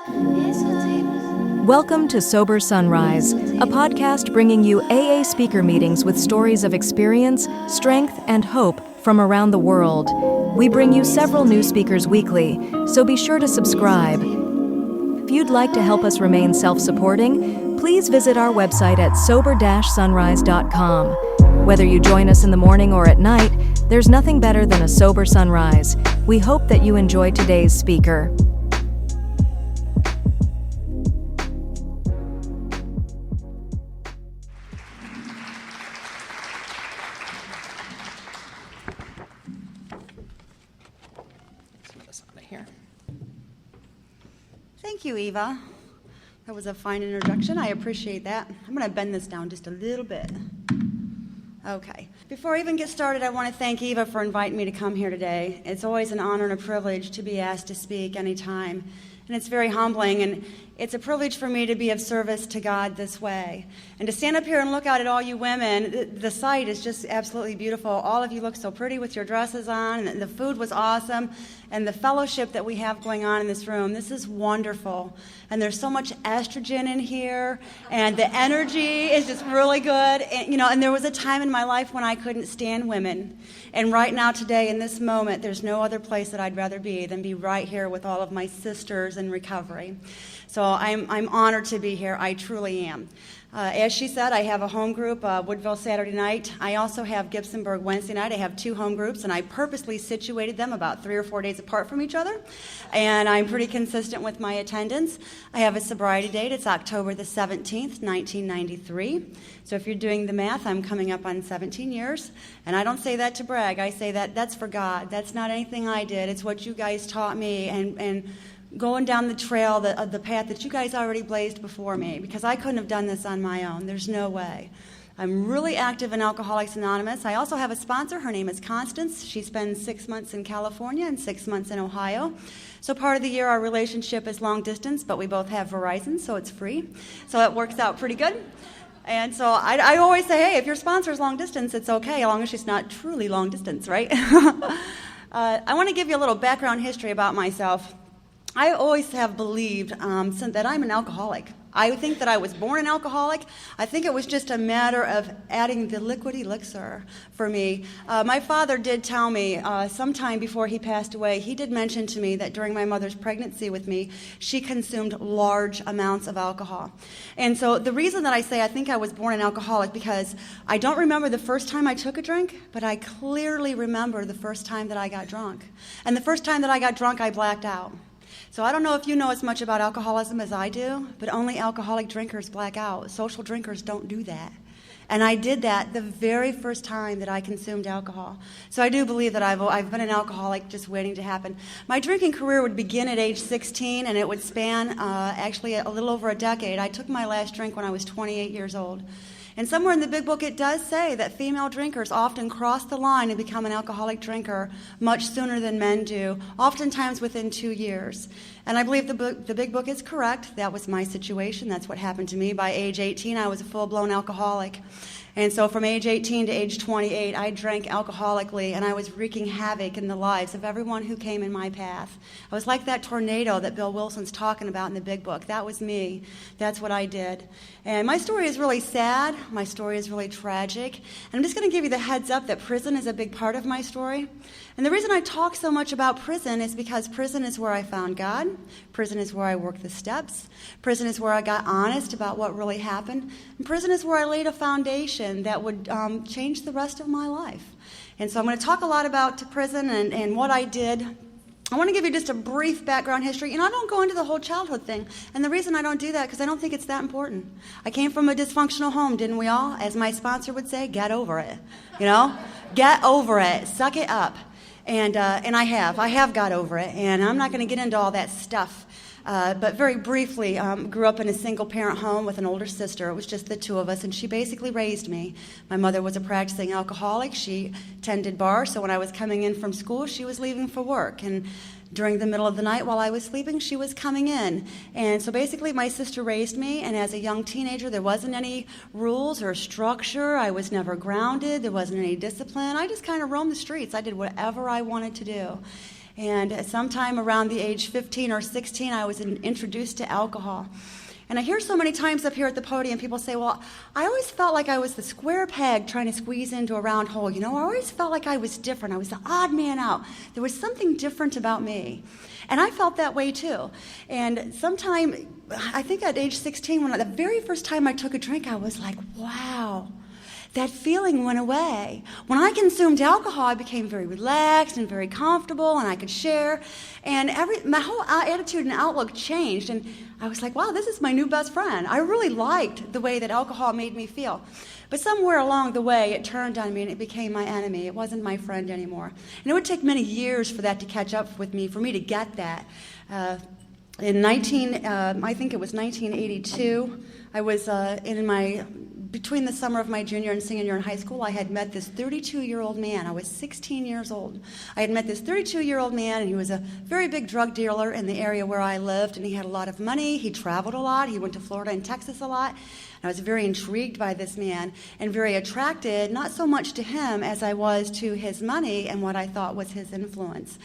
Welcome to Sober Sunrise, a podcast bringing you AA speaker meetings with stories of experience, strength, and hope from around the world. We bring you several new speakers weekly, so be sure to subscribe. If you'd like to help us remain self-supporting, please visit our website at sober-sunrise.com. Whether you join us in the morning or at night, there's nothing better than a sober sunrise. We hope that you enjoy today's speaker. Thank you, Eva. That was a fine introduction. I appreciate that. I'm going to bend this down just a little bit. Okay. Before I even get started, I want to thank Eva for inviting me to come here today. It's always an honor and a privilege to be asked to speak anytime. And it's very humbling, and it's a privilege for me to be of service to God this way. And to stand up here and look out at all you women, the sight is just absolutely beautiful. All of you look so pretty with your dresses on, and the food was awesome. And the fellowship that we have going on in this room, this is wonderful. And there's so much estrogen in here, and the energy is just really good. And there was a time in my life when I couldn't stand women. And right now, today, in this moment, there's no other place that I'd rather be than be right here with all of my sisters in recovery. So I'm honored to be here. I truly am. As she said, I have a home group, Woodville Saturday night. I also have Gibsonburg Wednesday night. I have two home groups, and I purposely situated them about 3 or 4 days apart from each other. And I'm pretty consistent with my attendance. I have a sobriety date. It's October the 17th, 1993. So if you're doing the math, I'm coming up on 17 years. And I don't say that to brag. I say that that's for God. That's not anything I did. It's what you guys taught me, and going down the trail, the path that you guys already blazed before me, because I couldn't have done this on my own. There's no way. I'm really active in Alcoholics Anonymous. I also have a sponsor. Her name is Constance. She spends 6 months in California and 6 months in Ohio. So part of the year our relationship is long distance, but we both have Verizon, so it's free. So it works out pretty good. And so I always say, hey, if your sponsor is long distance, it's okay, as long as she's not truly long distance, right? I want to give you a little background history about myself. I always have believed that I'm an alcoholic. I think that I was born an alcoholic. I think it was just a matter of adding the liquid elixir for me. My father did tell me sometime before he passed away, he did mention to me that during my mother's pregnancy with me, she consumed large amounts of alcohol. And so the reason that I say I think I was born an alcoholic, because I don't remember the first time I took a drink, but I clearly remember the first time that I got drunk. And the first time that I got drunk, I blacked out. So I don't know if you know as much about alcoholism as I do, but only alcoholic drinkers black out. Social drinkers don't do that. And I did that the very first time that I consumed alcohol. So I do believe that I've been an alcoholic just waiting to happen. My drinking career would begin at age 16, and it would span actually a little over a decade. I took my last drink when I was 28 years old. And somewhere in the big book it does say that female drinkers often cross the line and become an alcoholic drinker much sooner than men do, oftentimes within 2 years. And I believe the big book is correct. That was my situation. That's what happened to me. By age 18, I was a full-blown alcoholic. And so from age 18 to age 28, I drank alcoholically, and I was wreaking havoc in the lives of everyone who came in my path. I was like that tornado that Bill Wilson's talking about in the big book. That was me. That's what I did. And my story is really sad. My story is really tragic. And I'm just going to give you the heads up that prison is a big part of my story. And the reason I talk so much about prison is because prison is where I found God. Prison is where I worked the steps. Prison is where I got honest about what really happened. And prison is where I laid a foundation that would change the rest of my life. And so I'm going to talk a lot about prison and what I did. I want to give you just a brief background history. I don't go into the whole childhood thing. And the reason I don't do that, because I don't think it's that important. I came from a dysfunctional home, didn't we all? As my sponsor would say, get over it. Get over it. Suck it up. And I have got over it. And I'm not going to get into all that stuff. But very briefly, grew up in a single-parent home with an older sister. It was just the two of us, and she basically raised me. My mother was a practicing alcoholic. She tended bar, so when I was coming in from school, she was leaving for work. And during the middle of the night while I was sleeping, she was coming in. And so basically, my sister raised me, and as a young teenager, there wasn't any rules or structure. I was never grounded. There wasn't any discipline. I just kind of roamed the streets. I did whatever I wanted to do. And sometime around the age 15 or 16, I was introduced to alcohol. And I hear so many times up here at the podium, people say, well, I always felt like I was the square peg trying to squeeze into a round hole. I always felt like I was different. I was the odd man out. There was something different about me. And I felt that way too. And sometime, I think at age 16, the very first time I took a drink, I was like, wow. That feeling went away. When I consumed alcohol, I became very relaxed and very comfortable, and I could share. And my whole attitude and outlook changed. And I was like, wow, this is my new best friend. I really liked the way that alcohol made me feel. But somewhere along the way, it turned on me, and it became my enemy. It wasn't my friend anymore. And it would take many years for that to catch up with me, for me to get that. I think it was 1982, I was between the summer of my junior and senior year in high school, I had met this 32-year-old man. I was 16 years old. I had met this 32-year-old man, and he was a very big drug dealer in the area where I lived, and he had a lot of money. He traveled a lot. He went to Florida and Texas a lot. And I was very intrigued by this man and very attracted, not so much to him as I was to his money and what I thought was his influence.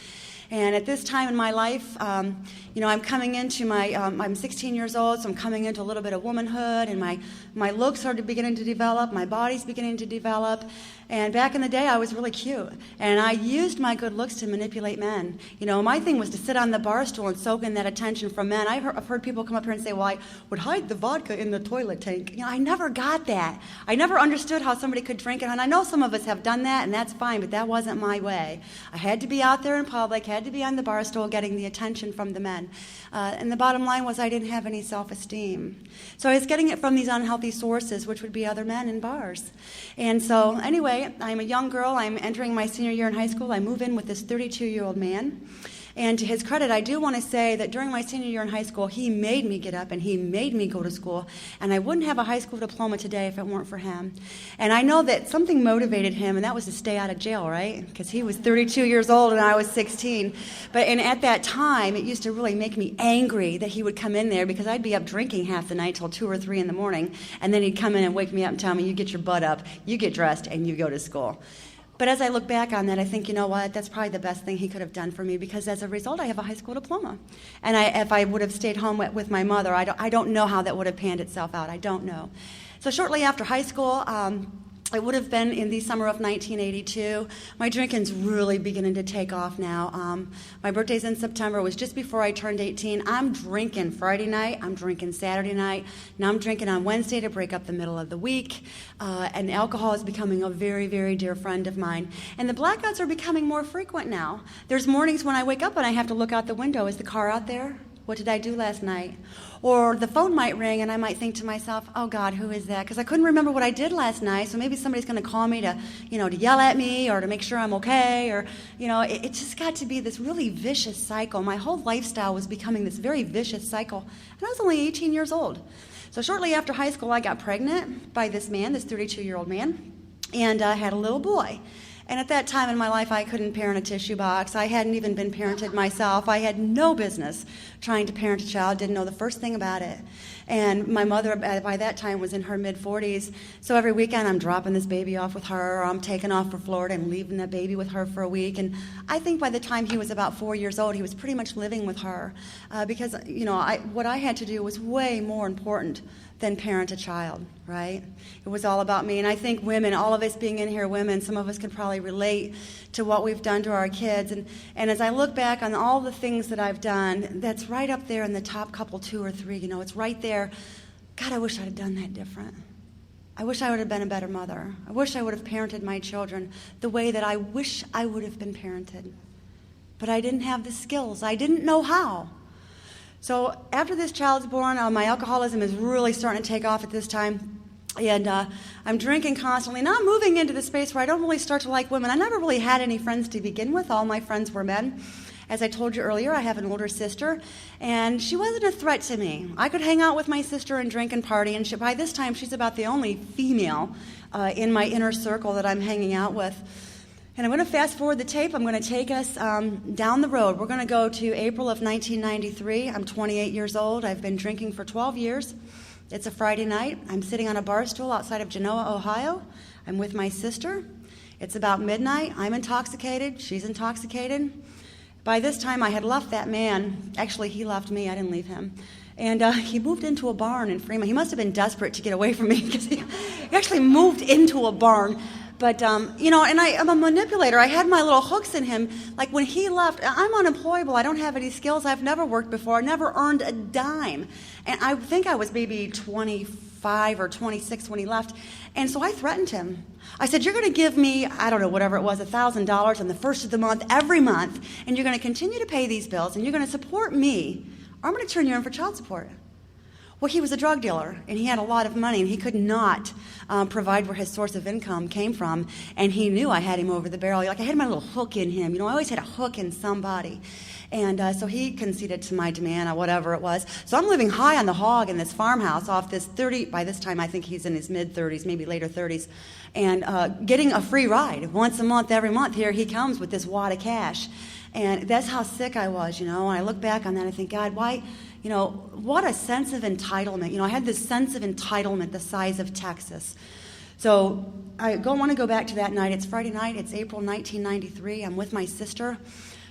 And at this time in my life, I'm coming into I'm 16 years old, so I'm coming into a little bit of womanhood, and my looks are beginning to develop, my body's beginning to develop. And back in the day, I was really cute. And I used my good looks to manipulate men. My thing was to sit on the bar stool and soak in that attention from men. I've heard people come up here and say, well, I would hide the vodka in the toilet tank. I never got that. I never understood how somebody could drink it. And I know some of us have done that, and that's fine, but that wasn't my way. I had to be out there in public, had to be on the bar stool getting the attention from the men. And the bottom line was I didn't have any self-esteem. So I was getting it from these unhealthy sources, which would be other men in bars. And so anyway, I'm a young girl. I'm entering my senior year in high school. I move in with this 32-year-old man. And to his credit, I do want to say that during my senior year in high school, he made me get up and he made me go to school. And I wouldn't have a high school diploma today if it weren't for him. And I know that something motivated him, and that was to stay out of jail, right? Because he was 32 years old and I was 16. And at that time, it used to really make me angry that he would come in there, because I'd be up drinking half the night till 2 or 3 in the morning. And then he'd come in and wake me up and tell me, you get your butt up, you get dressed, and you go to school. But as I look back on that, I think, you know what, that's probably the best thing he could have done for me, because as a result, I have a high school diploma. And if I would have stayed home with my mother, I don't know how that would have panned itself out. I don't know. So shortly after high school, it would have been in the summer of 1982. My drinking's really beginning to take off now. My birthday's in September. It was just before I turned 18. I'm drinking Friday night. I'm drinking Saturday night. Now I'm drinking on Wednesday to break up the middle of the week. And alcohol is becoming a very, very dear friend of mine. And the blackouts are becoming more frequent now. There's mornings when I wake up and I have to look out the window. Is the car out there? What did I do last night? Or the phone might ring and I might think to myself, oh God, who is that? Because I couldn't remember what I did last night, so maybe somebody's going to call me to yell at me or to make sure I'm okay, or, it just got to be this really vicious cycle. My whole lifestyle was becoming this very vicious cycle, and I was only 18 years old. So shortly after high school, I got pregnant by this man, this 32-year-old man, and I had a little boy. And at that time in my life, I couldn't parent a tissue box. I hadn't even been parented myself. I had no business trying to parent a child, didn't know the first thing about it. And my mother, by that time, was in her mid-40s. So every weekend, I'm dropping this baby off with her, or I'm taking off for Florida and leaving that baby with her for a week. And I think by the time he was about 4 years old, he was pretty much living with her. Because, what I had to do was way more important than parent a child, right? It was all about me. And I think women, all of us being in here women, some of us could probably relate to what we've done to our kids. And as I look back on all the things that I've done, that's right up there in the top couple, 2 or 3. It's right there. God, I wish I'd have done that different. I wish I would have been a better mother. I wish I would have parented my children the way that I wish I would have been parented. But I didn't have the skills. I didn't know how. So after this child's born, my alcoholism is really starting to take off at this time. And I'm drinking constantly. Now I'm moving into the space where I don't really start to like women. I never really had any friends to begin with. All my friends were men. As I told you earlier, I have an older sister, and she wasn't a threat to me. I could hang out with my sister and drink and party, and by this time she's about the only female in my inner circle that I'm hanging out with. And I'm going to fast forward the tape. I'm going to take us down the road. We're going to go to April of 1993. I'm 28 years old. I've been drinking for 12 years. It's a Friday night. I'm sitting on a bar stool outside of Genoa, Ohio. I'm with my sister. It's about midnight. I'm intoxicated. She's intoxicated. By this time, I had left that man. Actually, he left me. I didn't leave him. And he moved into a barn in Fremont. He must have been desperate to get away from me because he actually moved into a barn. But, and I'm a manipulator. I had my little hooks in him. Like when he left, I'm unemployable. I don't have any skills. I've never worked before. I never earned a dime. And I think I was maybe 25 or 26 when he left. And so I threatened him. I said, you're going to give me, I don't know, whatever it was, $1,000 on the first of the month, every month, and you're going to continue to pay these bills, and you're going to support me, or I'm going to turn you in for child support. Well, he was a drug dealer, and he had a lot of money, and he could not provide where his source of income came from, and he knew I had him over the barrel. Like I had my little hook in him. I always had a hook in somebody. And so he conceded to my demand, or whatever it was. So I'm living high on the hog in this farmhouse off this by this time I think he's in his mid-30s, maybe later 30s, and getting a free ride once a month, every month. Here he comes with this wad of cash. And that's how sick I was, When I look back on that, I think, God, why, what a sense of entitlement. I had this sense of entitlement the size of Texas. So I want to go back to that night. It's Friday night. It's April 1993. I'm with my sister.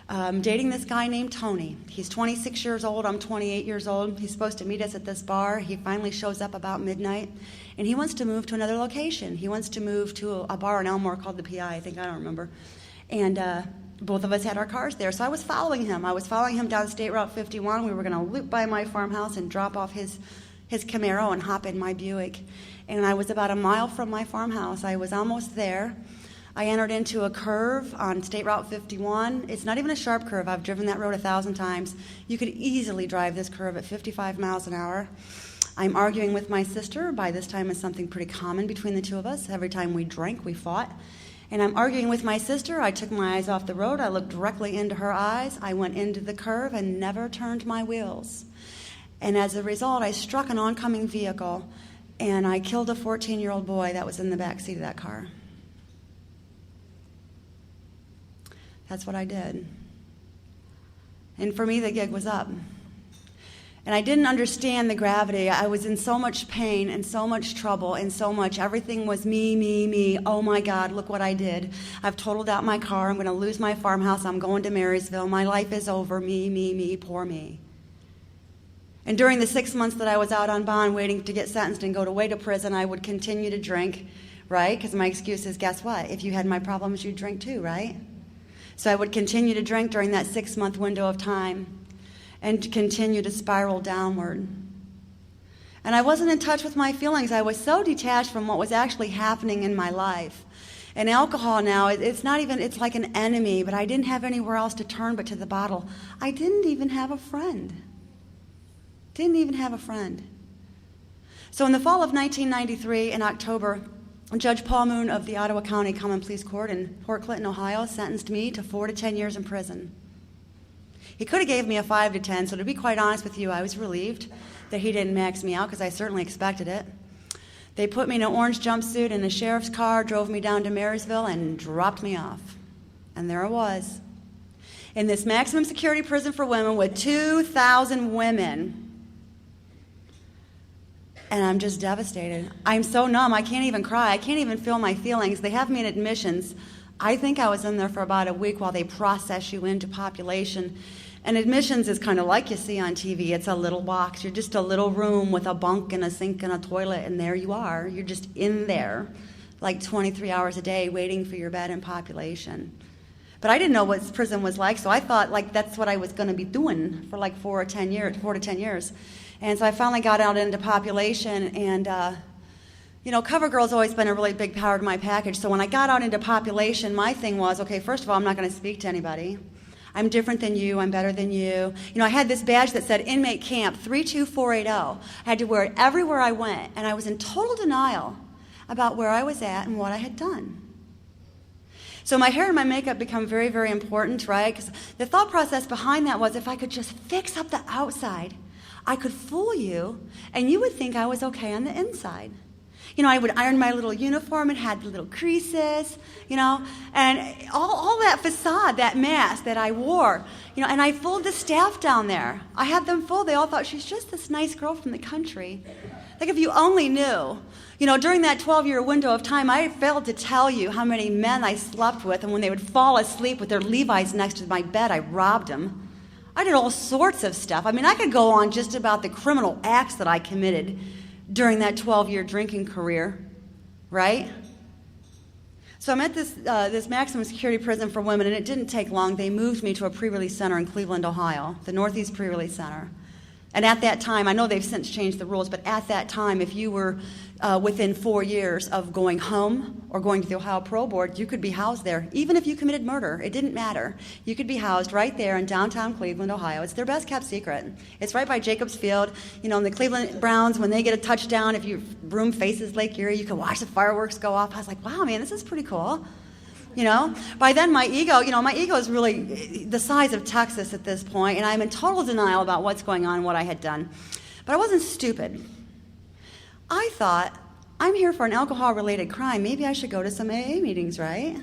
Dating this guy named Tony. He's 26 years old. I'm 28 years old. He's supposed to meet us at this bar. He finally shows up about midnight, and he wants to move to another location. He wants to move to a bar in Elmore called the PI, I don't remember. And both of us had our cars there, so I was following him. I was following him down State Route 51. We were going to loop by my farmhouse and drop off his Camaro and hop in my Buick. And I was about a mile from my farmhouse. I was almost there. I entered into a curve on State Route 51. It's not even a sharp curve. I've driven that road 1,000 times. You could easily drive this curve at 55 miles an hour. I'm arguing with my sister. By this time, it's something pretty common between the two of us. Every time we drank, we fought. And I'm arguing with my sister. I took my eyes off the road. I looked directly into her eyes. I went into the curve and never turned my wheels. And as a result, I struck an oncoming vehicle, and I killed a 14-year-old boy that was in the back seat of that car. That's what I did. And for me, the gig was up. And I didn't understand the gravity. I was in so much pain and so much trouble and so much, everything was me, me, me. Oh my God, look what I did. I've totaled out my car. I'm going to lose my farmhouse. I'm going to Marysville. My life is over. Me, me, me, poor me. And during the 6 months that I was out on bond waiting to get sentenced and go away to prison, I would continue to drink, right? Because my excuse is, guess what? If you had my problems, you'd drink too, right? So I would continue to drink during that 6-month window of time and continue to spiral downward. And I wasn't in touch with my feelings. I was so detached from what was actually happening in my life. And alcohol now, it's like an enemy, but I didn't have anywhere else to turn but to the bottle. I didn't even have a friend. Didn't even have a friend. So in the fall of 1993, in October, Judge Paul Moon of the Ottawa County Common Pleas Court in Port Clinton, Ohio, sentenced me to 4 to 10 years in prison. He could have gave me a 5 to 10, so to be quite honest with you, I was relieved that he didn't max me out because I certainly expected it. They put me in an orange jumpsuit in a sheriff's car, drove me down to Marysville, and dropped me off. And there I was, in this maximum security prison for women with 2,000 women. And I'm just devastated. I'm so numb, I can't even cry. I can't even feel my feelings. They have me in admissions. I think I was in there for about a week while they process you into population. And admissions is kind of like you see on TV. It's a little box. You're just a little room with a bunk and a sink and a toilet, and there you are. You're just in there like 23 hours a day waiting for your bed in population. But I didn't know what prison was like, so I thought like that's what I was going to be doing for like 4 to 10 years. And so I finally got out into population, and CoverGirl's always been a really big part of my package. So when I got out into population, my thing was, okay, first of all, I'm not going to speak to anybody. I'm different than you. I'm better than you. I had this badge that said Inmate Camp 32480. I had to wear it everywhere I went, and I was in total denial about where I was at and what I had done. So my hair and my makeup become very, very important, right? Because the thought process behind that was if I could just fix up the outside, I could fool you, and you would think I was okay on the inside. I would iron my little uniform. It had little creases, and all that facade, that mask that I wore, and I fooled the staff down there. I had them fooled. They all thought she's just this nice girl from the country Like if you only knew. During that 12-year window of time, I failed to tell you how many men I slept with, and when they would fall asleep with their Levi's next to my bed, I robbed them. I did all sorts of stuff. I could go on just about the criminal acts that I committed during that 12-year drinking career, right? So I'm at this maximum security prison for women, and it didn't take long. They moved me to a pre-release center in Cleveland, Ohio, the Northeast Pre-Release Center. And at that time, I know they've since changed the rules, but at that time, if you were within 4 years of going home or going to the Ohio Parole Board, you could be housed there. Even if you committed murder, it didn't matter. You could be housed right there in downtown Cleveland, Ohio. It's their best kept secret. It's right by Jacobs Field. And the Cleveland Browns, when they get a touchdown, if your room faces Lake Erie, you can watch the fireworks go off. I was like, wow, man, this is pretty cool. By then my ego is really the size of Texas at this point, and I'm in total denial about what's going on and what I had done. But I wasn't stupid. I thought, I'm here for an alcohol-related crime. Maybe I should go to some AA meetings, right?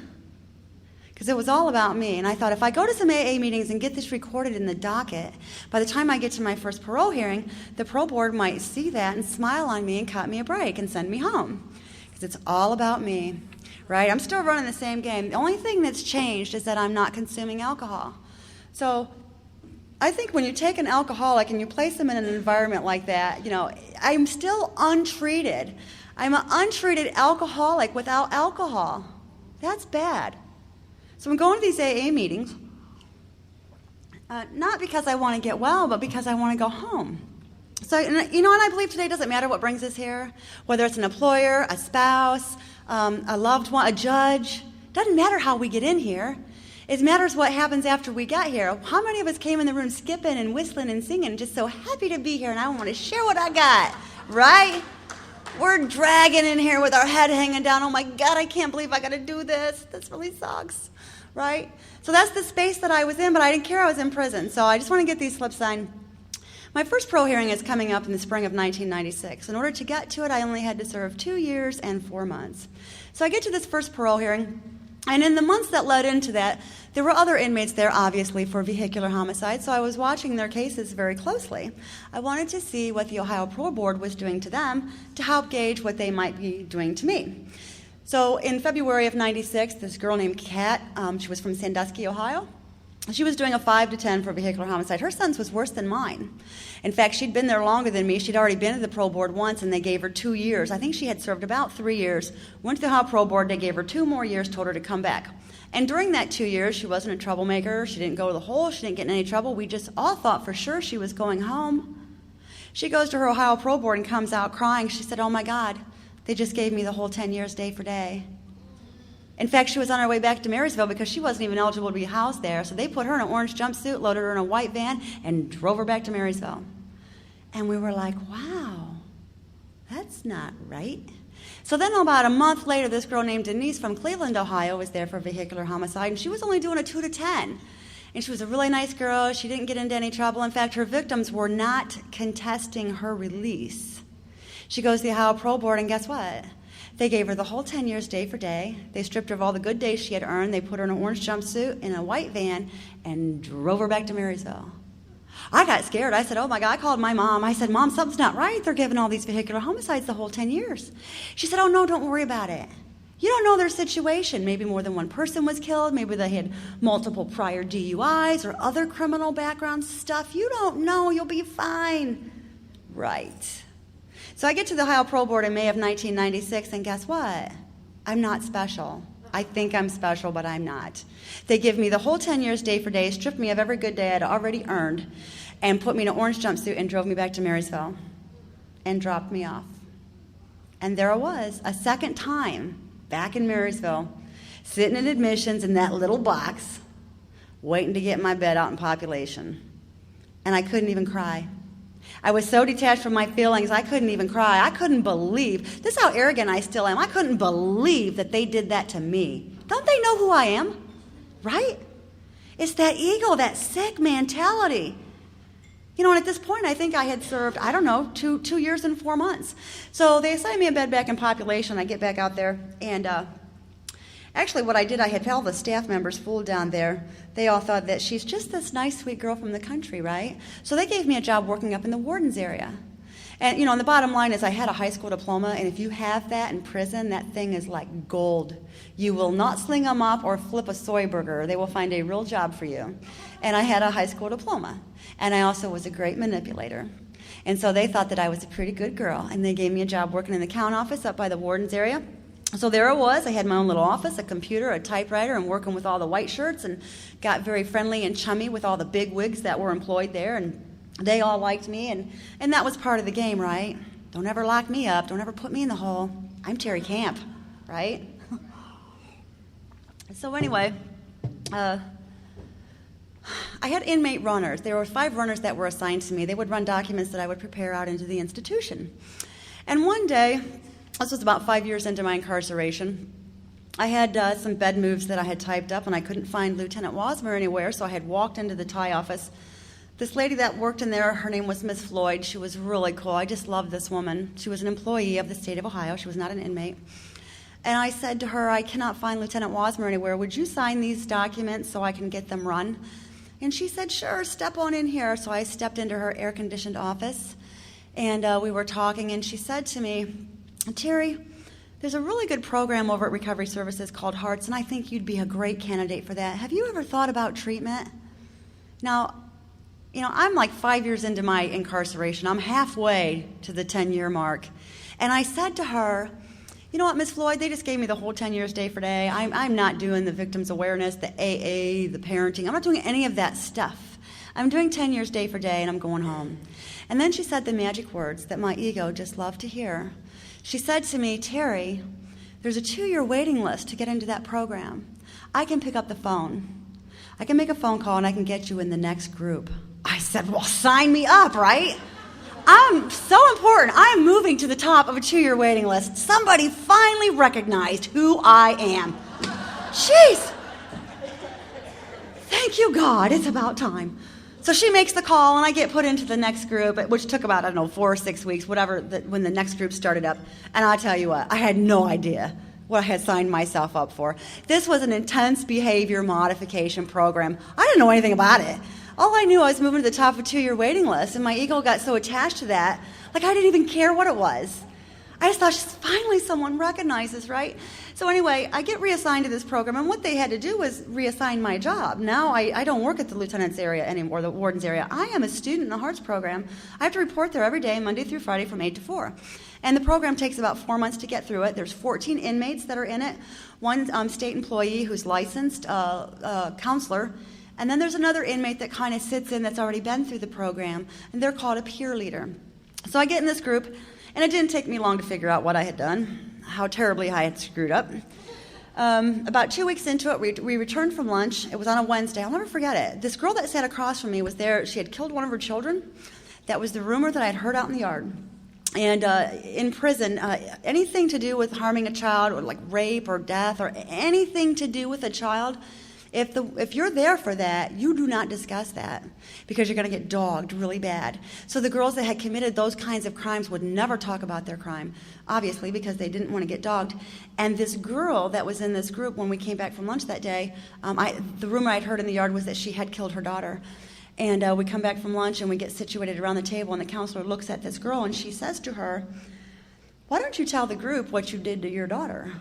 Because it was all about me. And I thought, if I go to some AA meetings and get this recorded in the docket, by the time I get to my first parole hearing, the parole board might see that and smile on me and cut me a break and send me home. Because it's all about me. Right? I'm still running the same game. The only thing that's changed is that I'm not consuming alcohol. So I think when you take an alcoholic and you place them in an environment like that, I'm still untreated. I'm an untreated alcoholic without alcohol. That's bad. So I'm going to these AA meetings, not because I want to get well, but because I want to go home. So, and I believe today doesn't matter what brings us here, whether it's an employer, a spouse, a loved one, a judge. Doesn't matter how we get in here. It matters what happens after we get here. How many of us came in the room skipping and whistling and singing, just so happy to be here, and I want to share what I got, right? We're dragging in here with our head hanging down. Oh my God, I can't believe I got to do this. This really sucks, right? So that's the space that I was in, but I didn't care I was in prison. So I just want to get these slips signed. My first parole hearing is coming up in the spring of 1996. In order to get to it, I only had to serve 2 years and 4 months. So I get to this first parole hearing, and in the months that led into that, there were other inmates there, obviously, for vehicular homicide, so I was watching their cases very closely. I wanted to see what the Ohio Parole Board was doing to them to help gauge what they might be doing to me. So in February of 96, this girl named Kat, she was from Sandusky, Ohio. She was doing a 5 to 10 for vehicular homicide. Her sentence was worse than mine. In fact, she'd been there longer than me. She'd already been to the parole board once, and they gave her 2 years. I think she had served about 3 years. Went to the Ohio Parole Board. They gave her 2 more years, told her to come back. And during that 2 years, she wasn't a troublemaker. She didn't go to the hole. She didn't get in any trouble. We just all thought for sure she was going home. She goes to her Ohio Parole Board and comes out crying. She said, oh, my God, they just gave me the whole 10 years day for day. In fact, she was on her way back to Marysville because she wasn't even eligible to be housed there. So they put her in an orange jumpsuit, loaded her in a white van, and drove her back to Marysville. And we were like, wow, that's not right. So then about a month later, this girl named Denise from Cleveland, Ohio, was there for vehicular homicide, and she was only doing a 2 to 10. And she was a really nice girl. She didn't get into any trouble. In fact, her victims were not contesting her release. She goes to the Ohio Parole Board, and guess what? They gave her the whole 10 years day for day. They stripped her of all the good days she had earned. They put her in an orange jumpsuit in a white van and drove her back to Marysville. I got scared. I said, oh my God, I called my mom. I said, Mom, something's not right. They're giving all these vehicular homicides the whole 10 years. She said, oh no, don't worry about it. You don't know their situation. Maybe more than one person was killed. Maybe they had multiple prior DUIs or other criminal background stuff. You don't know. You'll be fine. Right. So I get to the Ohio Parole Board in May of 1996, and guess what? I'm not special. I think I'm special, but I'm not. They give me the whole 10 years day for day, stripped me of every good day I'd already earned, and put me in an orange jumpsuit and drove me back to Marysville and dropped me off. And there I was, a second time, back in Marysville, sitting in admissions in that little box, waiting to get my bed out in population. And I couldn't even cry. I was so detached from my feelings, I couldn't even cry. I couldn't believe, this is how arrogant I still am, I couldn't believe that they did that to me. Don't they know who I am? Right? It's that ego, that sick mentality. You know, and at this point, I think I had served, I don't know, 2 years and 4 months. So they assigned me a bed back in population. I get back out there, and actually what I did, I had all the staff members fooled down there. They all thought that she's just this nice, sweet girl from the country, right? So they gave me a job working up in the warden's area. And, and the bottom line is I had a high school diploma, and if you have that in prison, that thing is like gold. You will not sling them up or flip a soy burger. They will find a real job for you. And I had a high school diploma, and I also was a great manipulator. And so they thought that I was a pretty good girl, and they gave me a job working in the count office up by the warden's area. So there I was. I had my own little office, a computer, a typewriter, and working with all the white shirts, and got very friendly and chummy with all the big wigs that were employed there, and they all liked me, and that was part of the game, right? Don't ever lock me up. Don't ever put me in the hole. I'm Terri K, right? So anyway, I had inmate runners. There were 5 runners that were assigned to me. They would run documents that I would prepare out into the institution. And one day, this was about 5 years into my incarceration, I had some bed moves that I had typed up, and I couldn't find Lieutenant Wasmer anywhere, so I had walked into the Thai office. This lady that worked in there, her name was Miss Floyd. She was really cool. I just loved this woman. She was an employee of the state of Ohio. She was not an inmate. And I said to her, I cannot find Lieutenant Wasmer anywhere. Would you sign these documents so I can get them run? And she said, sure, step on in here. So I stepped into her air-conditioned office, and we were talking, and she said to me, Terri, there's a really good program over at Recovery Services called Hearts, and I think you'd be a great candidate for that. Have you ever thought about treatment? Now, I'm like 5 years into my incarceration. I'm halfway to the 10-year mark. And I said to her, you know what, Miss Floyd, they just gave me the whole 10 years day for day. I'm not doing the victims awareness, the AA, the parenting. I'm not doing any of that stuff. I'm doing 10 years day for day, and I'm going home. And then she said the magic words that my ego just loved to hear. She said to me, Terri, there's a 2-year waiting list to get into that program. I can pick up the phone. I can make a phone call, and I can get you in the next group. I said, well, sign me up, right? I'm so important. I'm moving to the top of a 2-year waiting list. Somebody finally recognized who I am. Jeez. Thank you, God. It's about time. So she makes the call, and I get put into the next group, which took about, 4 or 6 weeks, whatever, when the next group started up. And I'll tell you what, I had no idea what I had signed myself up for. This was an intense behavior modification program. I didn't know anything about it. All I knew, I was moving to the top of a 2-year waiting list, and my ego got so attached to that, like I didn't even care what it was. I just thought, finally someone recognizes, right? So anyway, I get reassigned to this program, and what they had to do was reassign my job. Now I don't work at the lieutenant's area anymore, the warden's area. I am a student in the Hearts program. I have to report there every day, Monday through Friday from 8 to 4. And the program takes about 4 months to get through it. There's 14 inmates that are in it, one state employee who's licensed, counselor, and then there's another inmate that kind of sits in that's already been through the program, and they're called a peer leader. So I get in this group, and it didn't take me long to figure out what I had done, how terribly I had screwed up. About 2 weeks into it, we returned from lunch. It was on a Wednesday. I'll never forget it. This girl that sat across from me was there. She had killed one of her children. That was the rumor that I had heard out in the yard. And in prison, anything to do with harming a child, or like rape or death, or anything to do with a child, if you're there for that, you do not discuss that, because you're going to get dogged really bad. So the girls that had committed those kinds of crimes would never talk about their crime, obviously, because they didn't want to get dogged. And this girl that was in this group, when we came back from lunch that day, the rumor I'd heard in the yard was that she had killed her daughter. And we come back from lunch, and we get situated around the table, and the counselor looks at this girl, and she says to her, why don't you tell the group what you did to your daughter?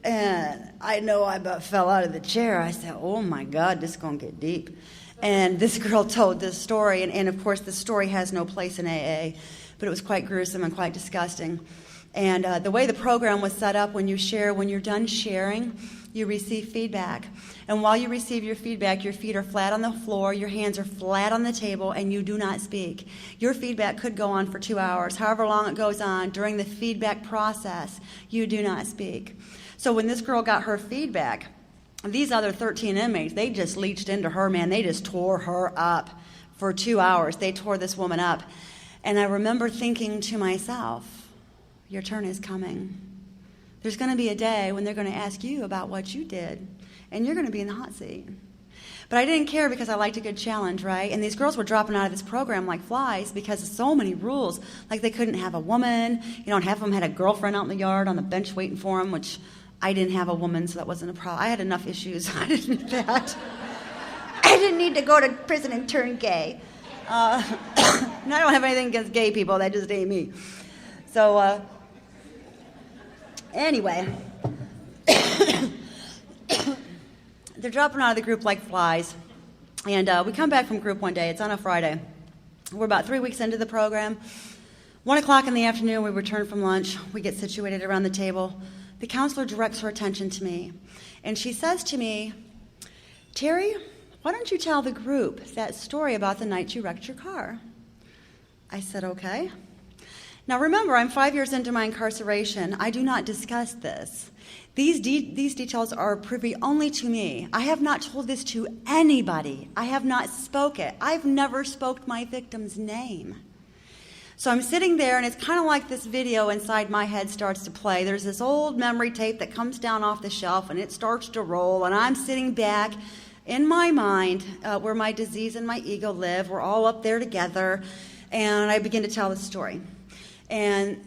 And I know I about fell out of the chair. I said, oh, my God, this is going to get deep. And this girl told this story, and of course, the story has no place in AA, but it was quite gruesome and quite disgusting. And the way the program was set up, when you're done sharing, you receive feedback. And while you receive your feedback, your feet are flat on the floor, your hands are flat on the table, and you do not speak. Your feedback could go on for 2 hours. However long it goes on, during the feedback process, you do not speak. So when this girl got her feedback, these other 13 inmates, they just leached into her, man. They just tore her up for 2 hours. They tore this woman up. And I remember thinking to myself, your turn is coming. There's going to be a day when they're going to ask you about what you did, and you're going to be in the hot seat. But I didn't care, because I liked a good challenge, right? And these girls were dropping out of this program like flies because of so many rules. Like they couldn't have a woman. And half of them had a girlfriend out in the yard on the bench waiting for them, which I didn't have a woman, so that wasn't a problem. I had enough issues. I didn't need that. I didn't need to go to prison and turn gay. And I don't have anything against gay people. That just ain't me. So, anyway, they're dropping out of the group like flies. And we come back from group one day. It's on a Friday. We're about 3 weeks into the program. 1 o'clock in the afternoon, we return from lunch. We get situated around the table. The counselor directs her attention to me. And she says to me, "Terri, why don't you tell the group that story about the night you wrecked your car?" I said, "Okay." Now remember, I'm 5 years into my incarceration. I do not discuss this. These details are privy only to me. I have not told this to anybody. I have not spoke it. I've never spoke my victim's name. So I'm sitting there, and it's kind of like this video inside my head starts to play. There's this old memory tape that comes down off the shelf, and it starts to roll, and I'm sitting back in my mind where my disease and my ego live. We're all up there together, and I begin to tell the story. And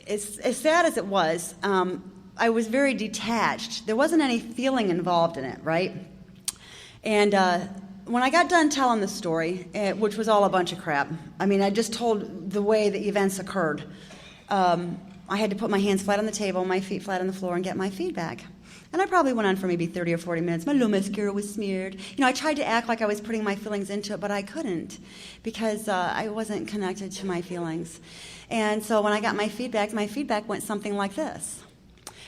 as sad as it was, I was very detached. There wasn't any feeling involved in it, right? And when I got done telling the story, which was all a bunch of crap, I mean, I just told the way the events occurred. I had to put my hands flat on the table, my feet flat on the floor, and get my feedback. And I probably went on for maybe 30 or 40 minutes. My little mascara was smeared. You know, I tried to act like I was putting my feelings into it, but I couldn't because I wasn't connected to my feelings. And so when I got my feedback went something like this.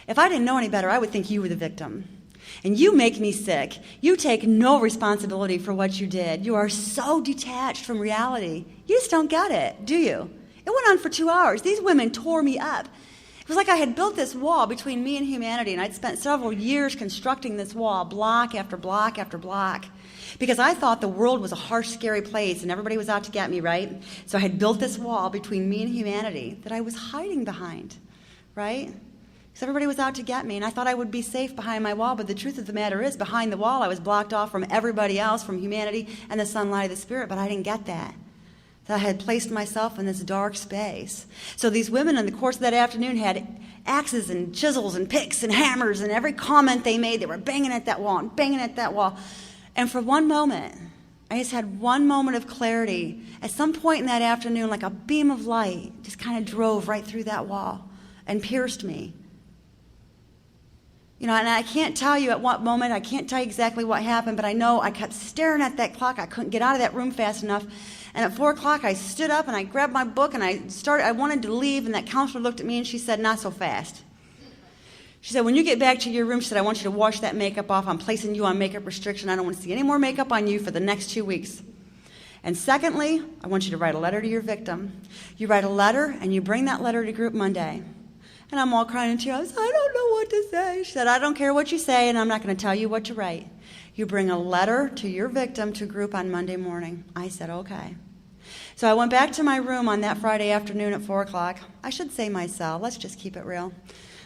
If I didn't know any better, I would think you were the victim. And you make me sick. You take no responsibility for what you did. You are so detached from reality. You just don't get it, do you? It went on for 2 hours. These women tore me up. It was like I had built this wall between me and humanity, and I'd spent several years constructing this wall, block after block after block, because I thought the world was a harsh, scary place, and everybody was out to get me, right? So I had built this wall between me and humanity that I was hiding behind, right? Because everybody was out to get me, and I thought I would be safe behind my wall, but the truth of the matter is, behind the wall, I was blocked off from everybody else, from humanity and the sunlight of the Spirit, but I didn't get that. So I had placed myself in this dark space. So these women in the course of that afternoon had axes and chisels and picks and hammers, and every comment they made, they were banging at that wall and banging at that wall. And for one moment, I just had one moment of clarity. At some point in that afternoon, like a beam of light just kind of drove right through that wall and pierced me. You know, and I can't tell you at what moment, I can't tell you exactly what happened, but I know I kept staring at that clock. I couldn't get out of that room fast enough. And at 4 o'clock, I stood up and I grabbed my book and I wanted to leave, and that counselor looked at me and she said, "Not so fast." She said, "When you get back to your room," she said, "I want you to wash that makeup off. I'm placing you on makeup restriction. I don't want to see any more makeup on you for the next 2 weeks. And secondly, I want you to write a letter to your victim. You write a letter and you bring that letter to group Monday." And I'm all crying in tears. "I don't know what to say." She said, "I don't care what you say, and I'm not going to tell you what to write. You bring a letter to your victim to group on Monday morning." I said, "Okay." So I went back to my room on that Friday afternoon at 4 o'clock. I should say my cell. Let's just keep it real.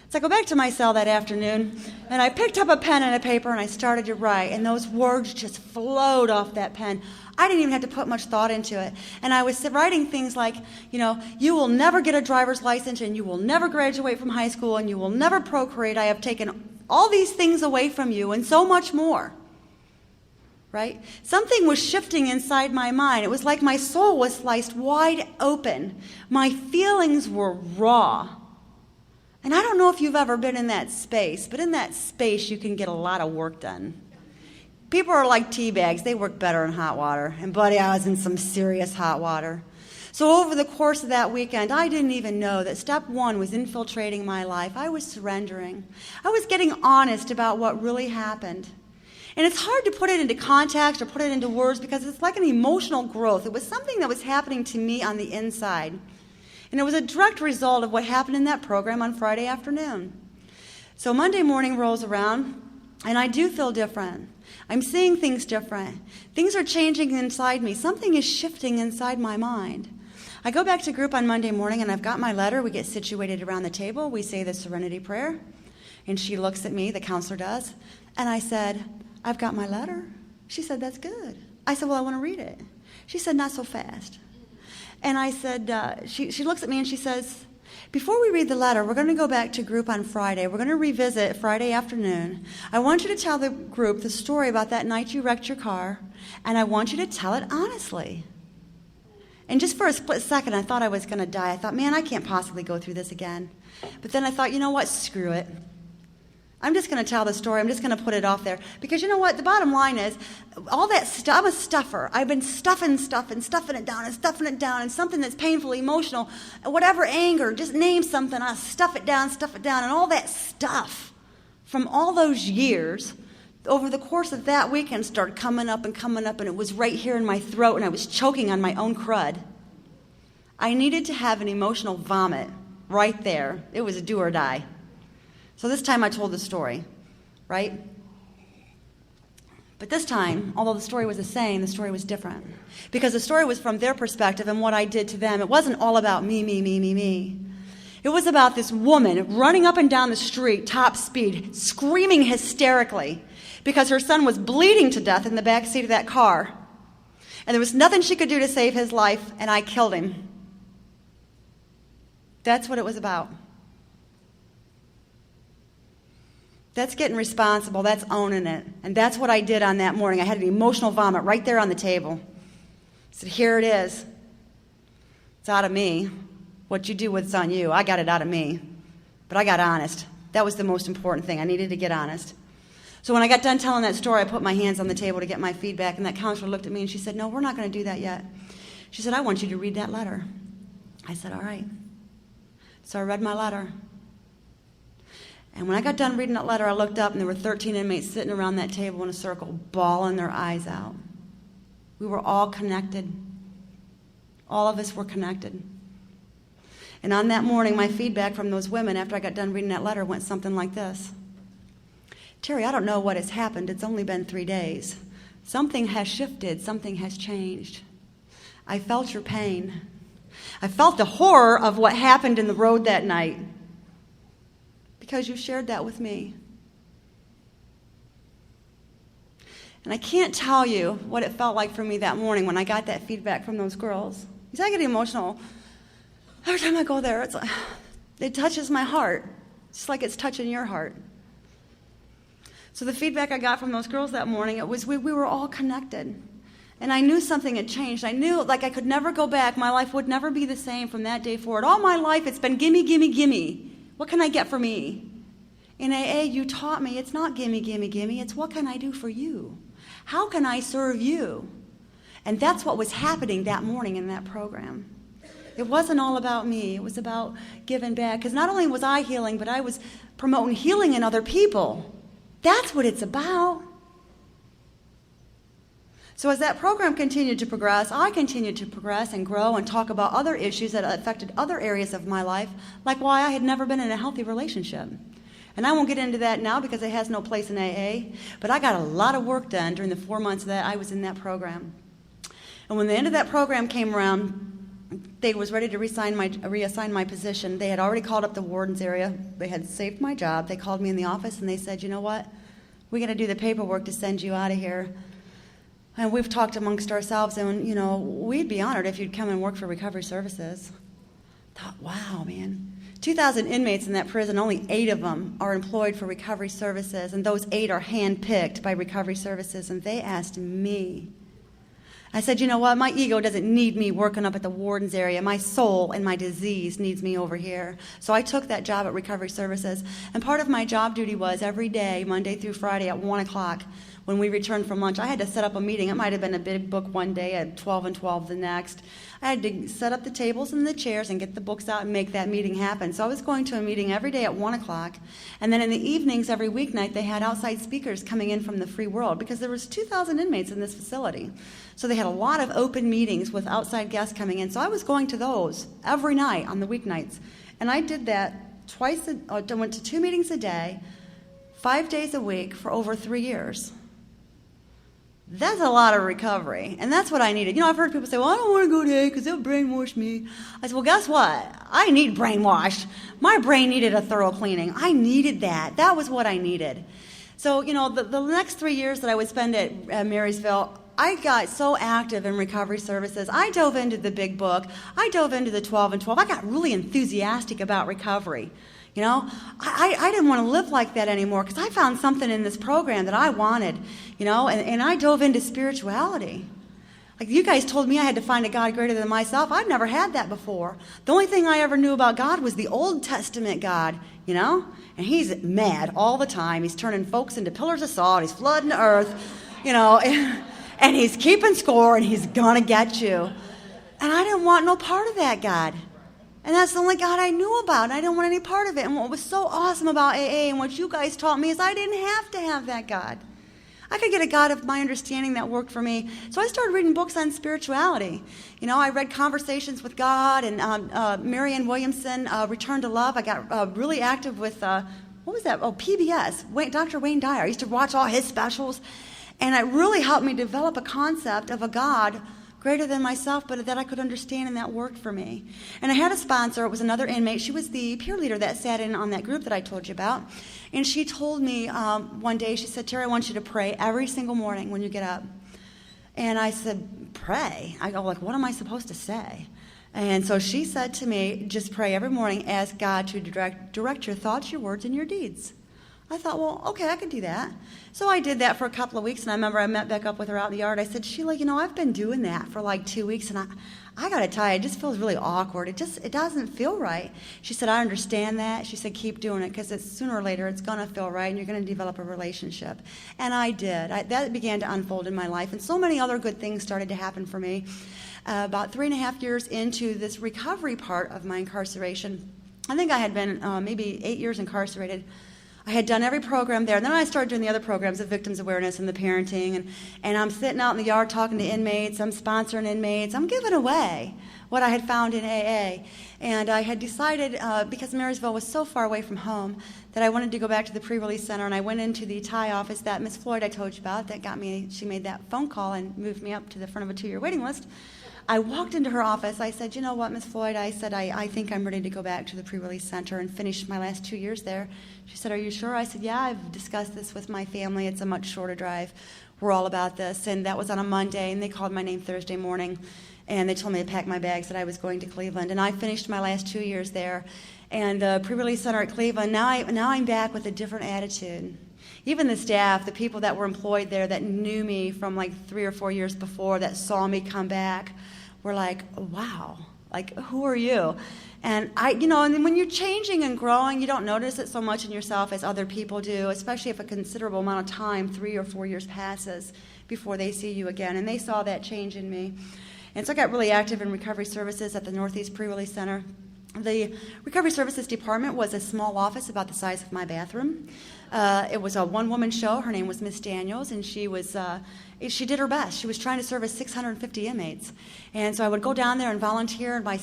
So I go back to my cell that afternoon, and I picked up a pen and a paper, and I started to write, and those words just flowed off that pen. I didn't even have to put much thought into it. And I was writing things like, you know, "You will never get a driver's license, and you will never graduate from high school, and you will never procreate. I have taken all these things away from you, and so much more." Right? Something was shifting inside my mind. It was like my soul was sliced wide open. My feelings were raw. And I don't know if you've ever been in that space, but in that space you can get a lot of work done. People are like tea bags. They work better in hot water. And buddy, I was in some serious hot water. So over the course of that weekend, I didn't even know that step one was infiltrating my life. I was surrendering. I was getting honest about what really happened. And it's hard to put it into context or put it into words because it's like an emotional growth. It was something that was happening to me on the inside. And it was a direct result of what happened in that program on Friday afternoon. So Monday morning rolls around, and I do feel different. I'm seeing things different. Things are changing inside me. Something is shifting inside my mind. I go back to group on Monday morning, and I've got my letter. We get situated around the table. We say the serenity prayer. And she looks at me, the counselor does, and I said, "I've got my letter." She said, "That's good." I said, "Well, I want to read it." She said, "Not so fast." And I said, she looks at me and she says, "Before we read the letter, we're going to go back to group on Friday. We're going to revisit Friday afternoon. I want you to tell the group the story about that night you wrecked your car, and I want you to tell it honestly." And just for a split second, I thought I was going to die. I thought, man, I can't possibly go through this again. But then I thought, you know what? Screw it. I'm just going to tell the story. I'm just going to put it off there. Because you know what? The bottom line is, all that stuff, I'm a stuffer. I've been stuffing stuff and stuffing it down and stuffing it down, and something that's painful, emotional, whatever anger, just name something, I'll stuff it down, and all that stuff from all those years, over the course of that weekend, started coming up, and it was right here in my throat, and I was choking on my own crud. I needed to have an emotional vomit right there. It was a do or die. So this time I told the story, right? But this time, although the story was the same, the story was different. Because the story was from their perspective and what I did to them. It wasn't all about me. It was about this woman running up and down the street, top speed, screaming hysterically because her son was bleeding to death in the back seat of that car. And there was nothing she could do to save his life, and I killed him. That's what it was about. That's getting responsible. That's owning it. And that's what I did on that morning. I had an emotional vomit right there on the table. I said, here it is. It's out of me. What you do with it's on you. I got it out of me. But I got honest. That was the most important thing. I needed to get honest. So when I got done telling that story, I put my hands on the table to get my feedback, and that counselor looked at me and she said, no, we're not going to do that yet. She said, I want you to read that letter. I said, all right. So I read my letter. And when I got done reading that letter, I looked up, and there were 13 inmates sitting around that table in a circle, bawling their eyes out. We were all connected. All of us were connected. And on that morning, my feedback from those women after I got done reading that letter went something like this. Terri, I don't know what has happened. It's only been 3 days. Something has shifted. Something has changed. I felt your pain. I felt the horror of what happened in the road that night. Because you shared that with me. And I can't tell you what it felt like for me that morning when I got that feedback from those girls. Because I get emotional. Every time I go there, it touches my heart. Just like it's touching your heart. So the feedback I got from those girls that morning, it was we were all connected. And I knew something had changed. I knew like I could never go back. My life would never be the same from that day forward. All my life it's been gimme, gimme, gimme. What can I get for me? In AA, you taught me it's not gimme, gimme, gimme. It's what can I do for you? How can I serve you? And that's what was happening that morning in that program. It wasn't all about me. It was about giving back. Because not only was I healing, but I was promoting healing in other people. That's what it's about. So as that program continued to progress, I continued to progress and grow and talk about other issues that affected other areas of my life, like why I had never been in a healthy relationship. And I won't get into that now because it has no place in AA, but I got a lot of work done during the 4 months that I was in that program. And when the end of that program came around, they was ready to reassign my position. They had already called up the warden's area. They had saved my job. They called me in the office and they said, you know what? We got to do the paperwork to send you out of here. And we've talked amongst ourselves, and, you know, we'd be honored if you'd come and work for Recovery Services. I thought, wow, man. 2,000 inmates in that prison, only 8 of them are employed for Recovery Services, and those 8 are handpicked by Recovery Services, and they asked me. I said, you know what, my ego doesn't need me working up at the warden's area. My soul and my disease needs me over here. So I took that job at Recovery Services, and part of my job duty was every day, Monday through Friday at 1 o'clock, when we returned from lunch, I had to set up a meeting. It might have been a big book one day at 12 and 12 the next. I had to set up the tables and the chairs and get the books out and make that meeting happen. So I was going to a meeting every day at 1 o'clock. And then in the evenings, every weeknight, they had outside speakers coming in from the free world because there was 2,000 inmates in this facility. So they had a lot of open meetings with outside guests coming in. So I was going to those every night on the weeknights. And I did that twice. I went to 2 meetings a day, 5 days a week for over 3 years. That's a lot of recovery, and that's what I needed. You know, I've heard people say, well, I don't want to go to AA because they'll brainwash me. I said, well, guess what? I need brainwash. My brain needed a thorough cleaning. I needed that. That was what I needed. So, you know, the next 3 years that I would spend at Marysville, I got so active in Recovery Services. I dove into the big book. I dove into the 12 and 12. I got really enthusiastic about recovery. You know, I didn't want to live like that anymore because I found something in this program that I wanted, you know, and I dove into spirituality. Like, you guys told me I had to find a God greater than myself. I've never had that before. The only thing I ever knew about God was the Old Testament God, you know? And he's mad all the time. He's turning folks into pillars of salt. He's flooding the earth, you know, and he's keeping score, and he's going to get you. And I didn't want no part of that God. And that's the only God I knew about. And I didn't want any part of it. And what was so awesome about AA and what you guys taught me is I didn't have to have that God. I could get a God of my understanding that worked for me. So I started reading books on spirituality. You know, I read Conversations with God and Marianne Williamson, Return to Love. I got really active with, what was that? Oh, PBS, Dr. Wayne Dyer. I used to watch all his specials. And it really helped me develop a concept of a God greater than myself, but that I could understand, and that worked for me. And I had a sponsor. It was another inmate. She was the peer leader that sat in on that group that I told you about. And she told me one day, she said, Terri, I want you to pray every single morning when you get up. And I said, pray? I go, like, what am I supposed to say? And so she said to me, just pray every morning, ask God to direct your thoughts, your words, and your deeds. I thought, well, okay, I could do that. So I did that for a couple of weeks, and I remember I met back up with her out in the yard. I said, Sheila, you know, I've been doing that for like 2 weeks, and I got to tell you, it just feels really awkward. It doesn't feel right. She said, I understand that. She said, keep doing it, because sooner or later it's going to feel right, and you're going to develop a relationship. And I did. That began to unfold in my life, and so many other good things started to happen for me. About 3.5 years into this recovery part of my incarceration, I think I had been maybe 8 years incarcerated. I had done every program there. And then I started doing the other programs, the victims awareness and the parenting. And I'm sitting out in the yard talking to inmates. I'm sponsoring inmates. I'm giving away what I had found in AA. And I had decided, because Marysville was so far away from home, that I wanted to go back to the pre-release center. And I went into the Thai office that Miss Floyd I told you about that got me, she made that phone call and moved me up to the front of a 2-year waiting list. I walked into her office. I said, you know what, Miss Floyd? I said, I think I'm ready to go back to the pre-release center and finish my last 2 years there. She said, are you sure? I said, yeah, I've discussed this with my family. It's a much shorter drive. We're all about this. And that was on a Monday, and they called my name Thursday morning, and they told me to pack my bags, that I was going to Cleveland. And I finished my last 2 years there. And the pre-release center at Cleveland, now I'm back with a different attitude. Even the staff, the people that were employed there that knew me from like 3 or 4 years before, that saw me come back, were like, wow, like, who are you? And and when you're changing and growing, you don't notice it so much in yourself as other people do, especially if a considerable amount of time, 3 or 4 years passes before they see you again. And they saw that change in me. And so I got really active in recovery services at the Northeast Pre-Release Center. The Recovery Services Department was a small office about the size of my bathroom. It was a one-woman show. Her name was Miss Daniels, and she did her best. She was trying to service 650 inmates. And so I would go down there and volunteer in my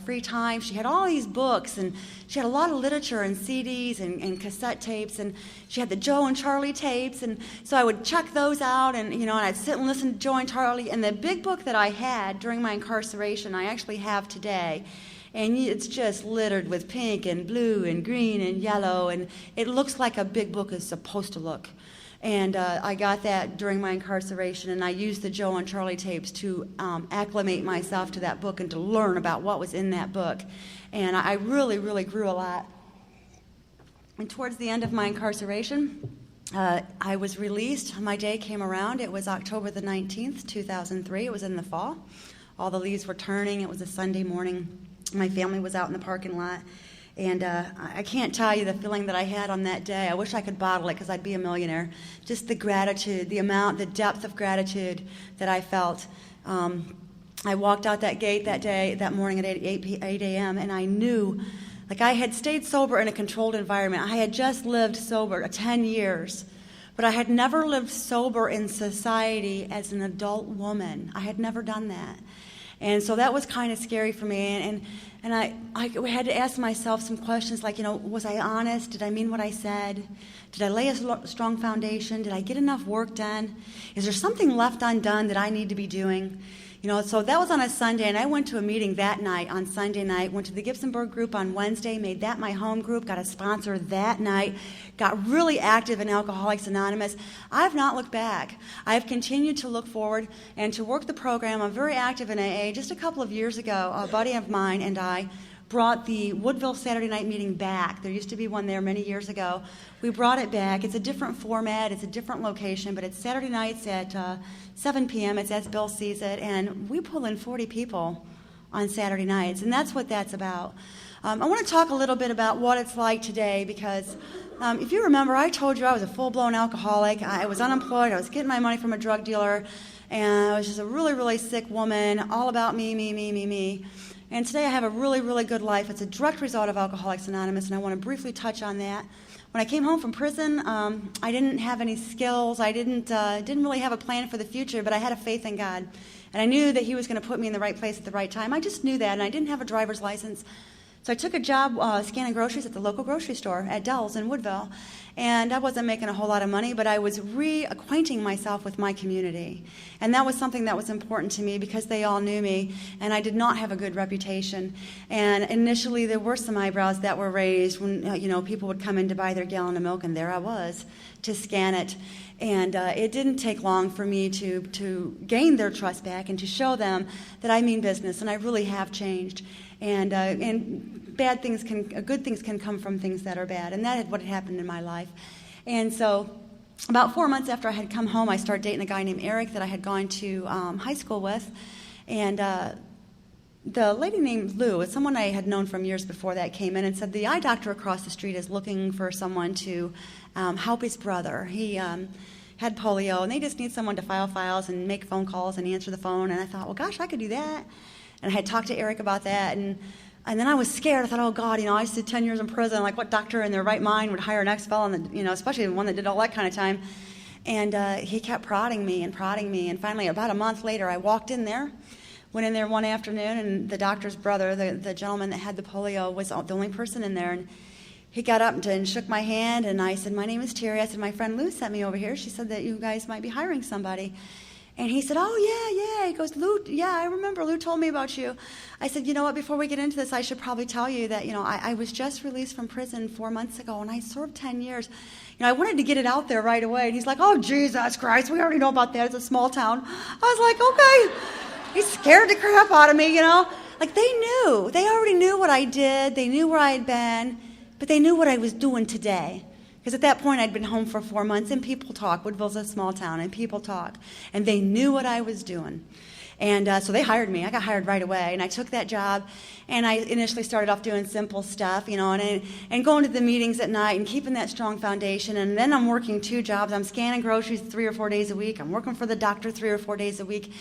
free time. She had all these books, and she had a lot of literature and CDs and cassette tapes, and she had the Joe and Charlie tapes. And so I would check those out, and I'd sit and listen to Joe and Charlie. And the big book that I had during my incarceration, I actually have today. And it's just littered with pink and blue and green and yellow, and it looks like a big book is supposed to look. And I got that during my incarceration, and I used the Joe and Charlie tapes to acclimate myself to that book and to learn about what was in that book. And I really, really grew a lot. And towards the end of my incarceration, I was released. My day came around. It was October the 19th, 2003. It was in the fall. All the leaves were turning. It was a Sunday morning. My family was out in the parking lot, and I can't tell you the feeling that I had on that day. I wish I could bottle it, because I'd be a millionaire. Just the gratitude, the depth of gratitude that I felt. I walked out that gate that morning at 8 a.m., and I knew, like, I had stayed sober in a controlled environment. I had just lived sober 10 years, but I had never lived sober in society as an adult woman. I had never done that. And so that was kind of scary for me, and I had to ask myself some questions like, was I honest? Did I mean what I said? Did I lay a strong foundation? Did I get enough work done? Is there something left undone that I need to be doing? So that was on a Sunday, and I went to a meeting that night on Sunday night, went to the Gibsonburg group on Wednesday, made that my home group, got a sponsor that night, got really active in Alcoholics Anonymous. I've not looked back. I've continued to look forward and to work the program. I'm very active in AA. Just a couple of years ago, a buddy of mine and I brought the Woodville Saturday night meeting back. There used to be one there many years ago. We brought it back. It's a different format. It's a different location, but it's Saturday nights at 7 p.m. It's as Bill sees it, and we pull in 40 people on Saturday nights, and that's what that's about. I want to talk a little bit about what it's like today because if you remember, I told you I was a full-blown alcoholic. I was unemployed. I was getting my money from a drug dealer, and I was just a really, really sick woman, all about me, me, me, me, me. And today I have a really, really good life. It's a direct result of Alcoholics Anonymous, and I want to briefly touch on that. When I came home from prison, I didn't have any skills. I didn't really have a plan for the future, but I had a faith in God. And I knew that He was going to put me in the right place at the right time. I just knew that, and I didn't have a driver's license. So I took a job scanning groceries at the local grocery store at Dell's in Woodville. And I wasn't making a whole lot of money, but I was reacquainting myself with my community. And that was something that was important to me because they all knew me, and I did not have a good reputation. And initially there were some eyebrows that were raised when people would come in to buy their gallon of milk, and there I was to scan it. And it didn't take long for me to gain their trust back and to show them that I mean business, and I really have changed. And good things can come from things that are bad, and that is what had happened in my life. And so about 4 months after I had come home, I started dating a guy named Eric that I had gone to high school with. And the lady named Lou, it's someone I had known from years before that, came in and said, the eye doctor across the street is looking for someone to help his brother. He had polio, and they just need someone to file files and make phone calls and answer the phone. And I thought, well, gosh, I could do that. And I had talked to Eric about that, and then I was scared. I thought, oh, God, I just did 10 years in prison. Like, what doctor in their right mind would hire an ex-felon, especially one that did all that kind of time? And he kept prodding me, and finally, about a month later, I went in there one afternoon, and the doctor's brother, the gentleman that had the polio, was the only person in there, and he got up and shook my hand, and I said, my name is Terry. I said, my friend Lou sent me over here. She said that you guys might be hiring somebody. And he said, oh, yeah. He goes, Lou, yeah, I remember. Lou told me about you. I said, you know what, before we get into this, I should probably tell you that, I was just released from prison 4 months ago, and I served 10 years. I wanted to get it out there right away. And he's like, oh, Jesus Christ, we already know about that. It's a small town. I was like, okay. He scared the crap out of me, Like, they knew. They already knew what I did. They knew where I had been. But they knew what I was doing today. Because at that point, I'd been home for 4 months, and people talk. Woodville's a small town, and people talk. And they knew what I was doing. And so they hired me. I got hired right away, and I took that job. And I initially started off doing simple stuff, and going to the meetings at night and keeping that strong foundation. And then I'm working 2 jobs. I'm scanning groceries 3 or 4 days a week. I'm working for the doctor 3 or 4 days a week.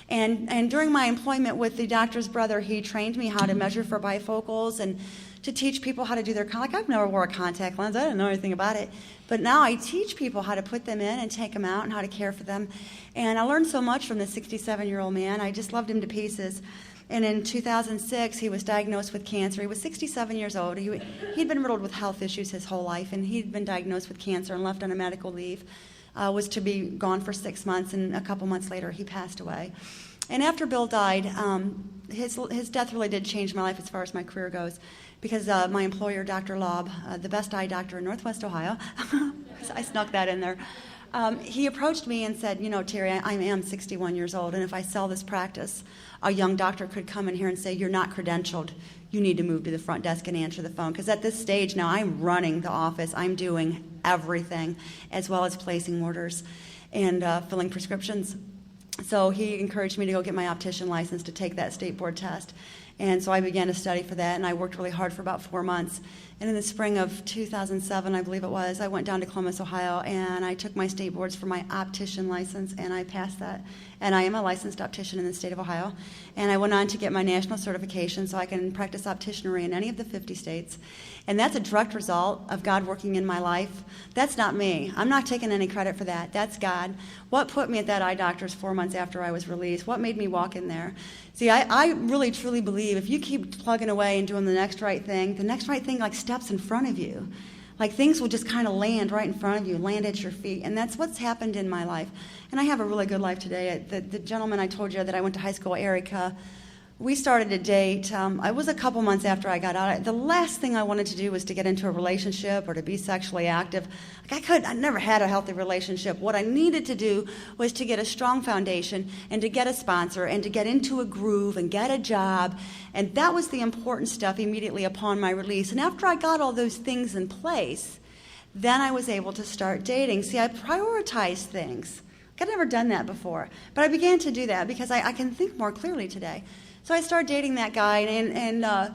And during my employment with the doctor's brother, he trained me how to measure for bifocals and to teach people how to do their contact. I've never wore a contact lens. I didn't know anything about it. But now I teach people how to put them in and take them out and how to care for them. And I learned so much from this 67-year-old man. I just loved him to pieces. And in 2006, he was diagnosed with cancer. He was 67 years old. He'd been riddled with health issues his whole life, and he'd been diagnosed with cancer and left on a medical leave. Was to be gone for 6 months, and a couple months later, he passed away. And after Bill died, his death really did change my life as far as my career goes, because my employer, Dr. Lobb, the best eye doctor in Northwest Ohio, I snuck that in there, he approached me and said, Terry, I am 61 years old, and if I sell this practice, a young doctor could come in here and say, you're not credentialed. You need to move to the front desk and answer the phone. Because at this stage now, I'm running the office. I'm doing everything, as well as placing orders and filling prescriptions. So he encouraged me to go get my optician license to take that state board test. And so I began to study for that, and I worked really hard for about 4 months. And in the spring of 2007, I believe it was, I went down to Columbus, Ohio, and I took my state boards for my optician license, and I passed that. And I am a licensed optician in the state of Ohio. And I went on to get my national certification so I can practice opticianry in any of the 50 states. And that's a direct result of God working in my life. That's not me. I'm not taking any credit for that. That's God. What put me at that eye doctor's 4 months after I was released? What made me walk in there? See, I really, truly believe if you keep plugging away and doing the next right thing like steps in front of you. Like things will just kind of land right in front of you, land at your feet. And that's what's happened in my life. And I have a really good life today. The gentleman I told you that I went to high school, Eric, we started to date. It was a couple months after I got out. The last thing I wanted to do was to get into a relationship or to be sexually active. I never had a healthy relationship. What I needed to do was to get a strong foundation and to get a sponsor and to get into a groove and get a job. And that was the important stuff immediately upon my release. And after I got all those things in place, then I was able to start dating. See, I prioritized things. I'd never done that before. But I began to do that because I can think more clearly today. So I started dating that guy, and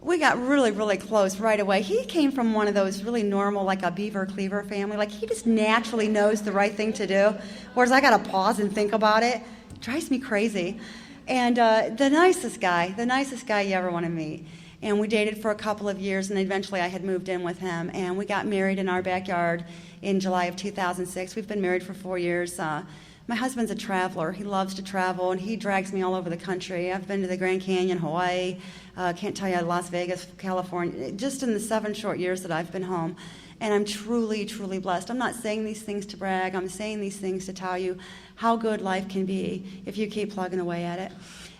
we got really, really close right away. He came from one of those really normal, like a beaver cleaver family. Like, he just naturally knows the right thing to do, whereas I got to pause and think about it. It drives me crazy. And the nicest guy you ever want to meet. And we dated for a couple of years, and eventually I had moved in with him, and we got married in our backyard in July of 2006. We've been married for 4 years. My husband's a traveler. He loves to travel, and he drags me all over the country. I've been to the Grand Canyon, Hawaii, can't tell you, Las Vegas, California, just in the 7 short years that I've been home. And I'm truly, truly blessed. I'm not saying these things to brag. I'm saying these things to tell you how good life can be if you keep plugging away at it.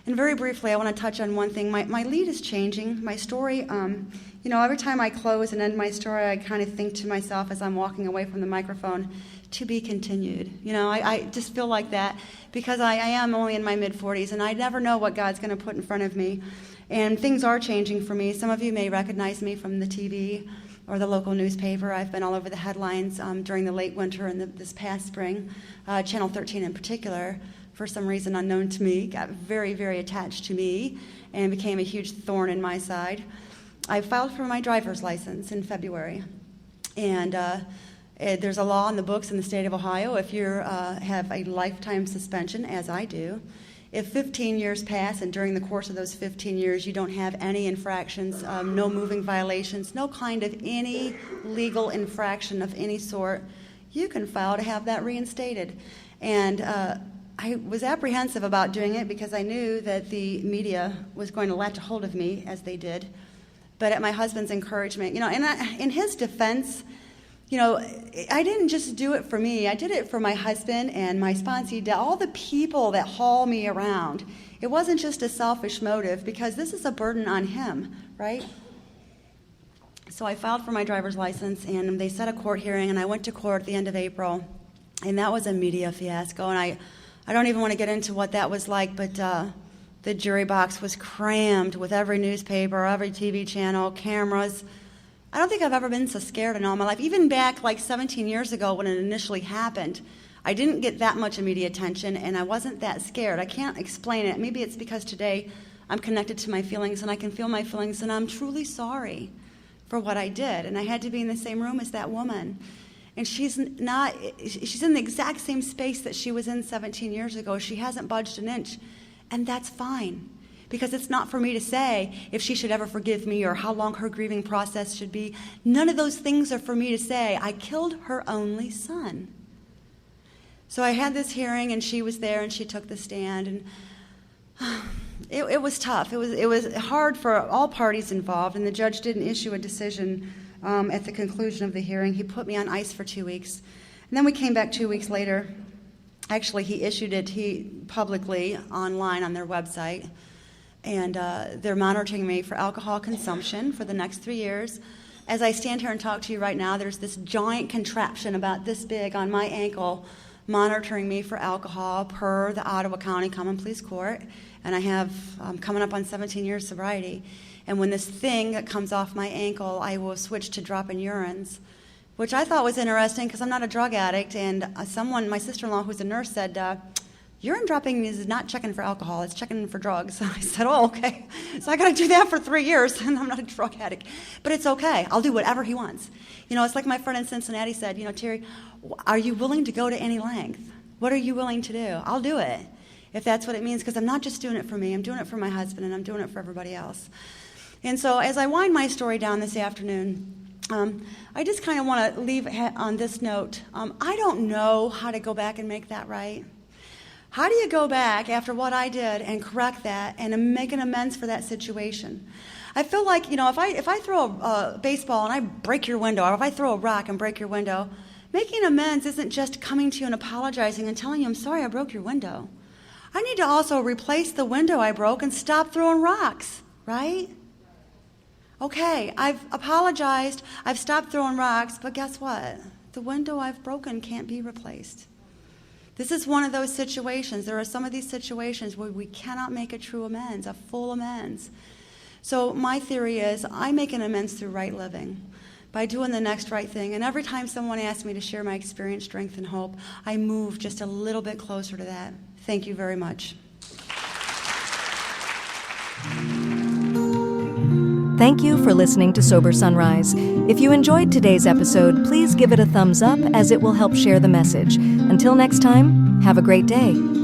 And very briefly, I want to touch on one thing. My lead is changing. My story, every time I close and end my story, I kind of think to myself as I'm walking away from the microphone, to be continued. I just feel like that because I am only in my mid-40s, and I never know what God's going to put in front of me. And things are changing for me. Some of you may recognize me from the TV or the local newspaper. I've been all over the headlines during the late winter and this past spring. Channel 13 in particular, for some reason unknown to me, got very, very attached to me and became a huge thorn in my side. I filed for my driver's license in February. And there's a law in the books in the state of Ohio. If you have a lifetime suspension, as I do, if 15 years pass and during the course of those 15 years you don't have any infractions, no moving violations, no kind of any legal infraction of any sort, you can file to have that reinstated. And I was apprehensive about doing it because I knew that the media was going to latch a hold of me, as they did. But at my husband's encouragement, and in his defense, I didn't just do it for me. I did it for my husband and my sponsee, all the people that haul me around. It wasn't just a selfish motive because this is a burden on him, right? So I filed for my driver's license, and they set a court hearing, and I went to court at the end of April, and that was a media fiasco. And I don't even want to get into what that was like, but the jury box was crammed with every newspaper, every TV channel, cameras. I don't think I've ever been so scared in all my life. Even back like 17 years ago when it initially happened, I didn't get that much media attention, and I wasn't that scared. I can't explain it. Maybe it's because today I'm connected to my feelings, and I can feel my feelings, and I'm truly sorry for what I did. And I had to be in the same room as that woman. And she's in the exact same space that she was in 17 years ago. She hasn't budged an inch, and that's fine. Because it's not for me to say if she should ever forgive me or how long her grieving process should be. None of those things are for me to say. I killed her only son. So I had this hearing, and she was there, and she took the stand, and it was tough. It was hard for all parties involved, and the judge didn't issue a decision at the conclusion of the hearing. He put me on ice for 2 weeks. And then we came back 2 weeks later. Actually, he issued it publicly online on their website. And they're monitoring me for alcohol consumption for the next 3 years. As I stand here and talk to you right now, there's this giant contraption about this big on my ankle monitoring me for alcohol per the Ottawa County Common Pleas Court. And I have coming up on 17 years sobriety. And when this thing comes off my ankle, I will switch to dropping urines, which I thought was interesting because I'm not a drug addict. And my sister-in-law who's a nurse said, urine dropping is not checking for alcohol, it's checking for drugs. I said, oh, okay. So I got to do that for 3 years, and I'm not a drug addict. But it's okay. I'll do whatever he wants. It's like my friend in Cincinnati said, Terri, are you willing to go to any length? What are you willing to do? I'll do it, if that's what it means, because I'm not just doing it for me. I'm doing it for my husband, and I'm doing it for everybody else. And so as I wind my story down this afternoon, I just kind of want to leave on this note. I don't know how to go back and make that right. How do you go back after what I did and correct that and make an amends for that situation? I feel like, if I throw a baseball and I break your window, or if I throw a rock and break your window, making amends isn't just coming to you and apologizing and telling you, I'm sorry I broke your window. I need to also replace the window I broke and stop throwing rocks, right? Okay, I've apologized, I've stopped throwing rocks, but guess what? The window I've broken can't be replaced. This is one of those situations. There are some of these situations where we cannot make a true amends, a full amends. So my theory is I make an amends through right living, by doing the next right thing. And every time someone asks me to share my experience, strength, and hope, I move just a little bit closer to that. Thank you very much. Thank you for listening to Sober Sunrise. If you enjoyed today's episode, please give it a thumbs up as it will help share the message. Until next time, have a great day.